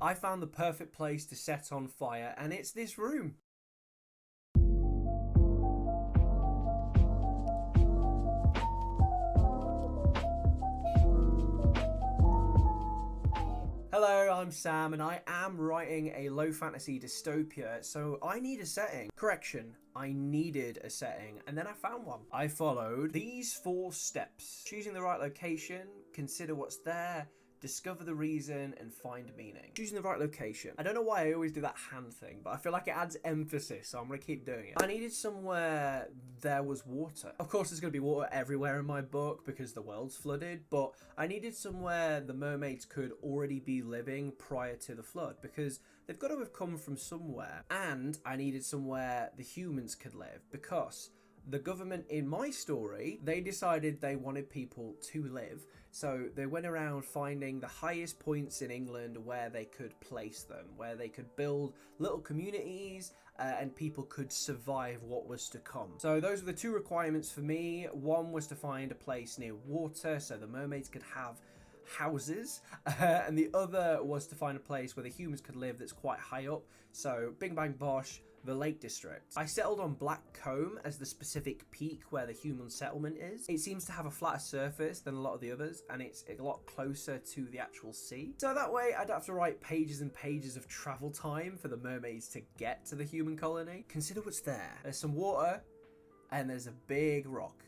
I found the perfect place to set on fire, and it's this room. Hello, I'm Sam, and I am writing a low fantasy dystopia, so I need a setting. Correction, I needed a setting, and then I found one. I followed these 4 steps. Choosing the right location, consider what's there, discover the reason, and find meaning. Choosing the right location. I don't know why I always do that hand thing, but I feel like it adds emphasis, so I'm going to keep doing it. I needed somewhere there was water. Of course, there's going to be water everywhere in my book because the world's flooded, but I needed somewhere the mermaids could already be living prior to the flood because they've got to have come from somewhere. And I needed somewhere the humans could live because the government in my story, they decided they wanted people to live. So they went around finding the highest points in England where they could place them, where they could build little communities and people could survive what was to come. So those were the 2 requirements for me. One was to find a place near water so the mermaids could have houses, and the other was to find a place where the humans could live that's quite high up. So bing bang bosh, the Lake District. I settled on Black Combe as the specific peak where the human settlement is. It seems to have a flatter surface than a lot of the others, and it's a lot closer to the actual sea. So that way I'd have to write pages and pages of travel time for the mermaids to get to the human colony. Consider what's there. There's some water, and there's a big rock.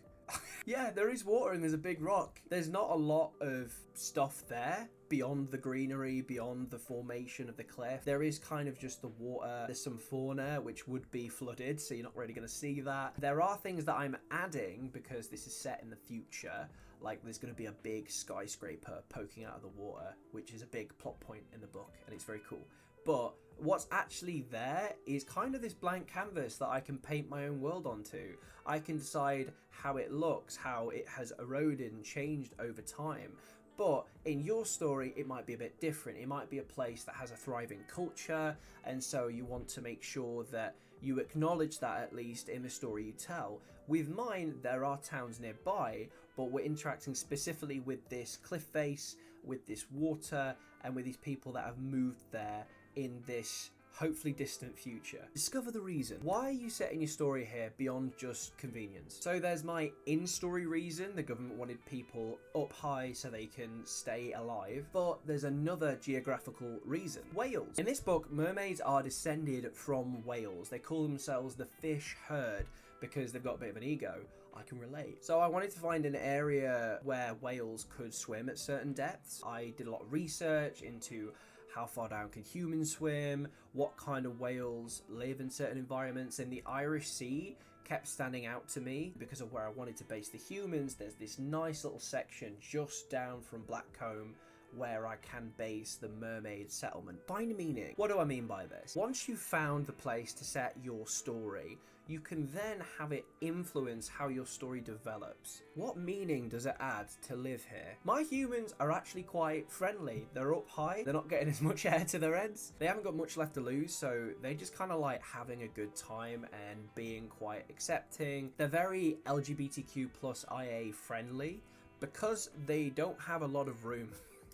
Yeah, there is water and there's a big rock. There's not a lot of stuff there beyond the greenery, beyond the formation of the cliff. There is kind of just the water. There's some fauna which would be flooded, so you're not really going to see that. There are things that I'm adding because this is set in the future. Like there's going to be a big skyscraper poking out of the water, which is a big plot point in the book, and it's very cool. But what's actually there is kind of this blank canvas that I can paint my own world onto. I can decide how it looks, how it has eroded and changed over time. But in your story, it might be a bit different. It might be a place that has a thriving culture, and so you want to make sure that you acknowledge that at least in the story you tell. With mine, there are towns nearby, but we're interacting specifically with this cliff face, with this water, and with these people that have moved there in this hopefully distant future. Discover the reason. Why are you setting your story here beyond just convenience? So there's my in-story reason. The government wanted people up high so they can stay alive. But there's another geographical reason. Whales. In this book, mermaids are descended from whales. They call themselves the fish herd because they've got a bit of an ego. I can relate. So I wanted to find an area where whales could swim at certain depths. I did a lot of research into how far down can humans swim, what kind of whales live in certain environments, and the Irish Sea kept standing out to me because of where I wanted to base the humans. There's this nice little section just down from Black Combe where I can base the mermaid settlement. Find meaning. What do I mean by this? Once you've found the place to set your story, you can then have it influence how your story develops. What meaning does it add to live here? My humans are actually quite friendly. They're up high. They're not getting as much air to their heads. They haven't got much left to lose, so they just kind of like having a good time and being quite accepting. They're very LGBTQ plus IA friendly because they don't have a lot of room.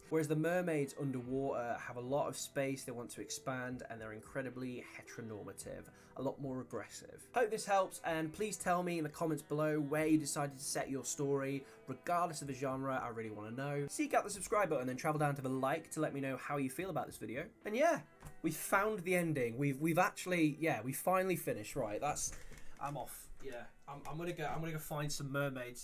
Whereas the mermaids underwater have a lot of space, they want to expand, and they're incredibly heteronormative, a lot more aggressive. Hope this helps, and please tell me in the comments below where you decided to set your story. Regardless of the genre, I really want to know. Seek out the subscribe button and travel down to the like to let me know how you feel about this video. And yeah, we found the ending. We've actually, yeah, we finally finished. Right, I'm off. Yeah, I'm gonna go find some mermaids.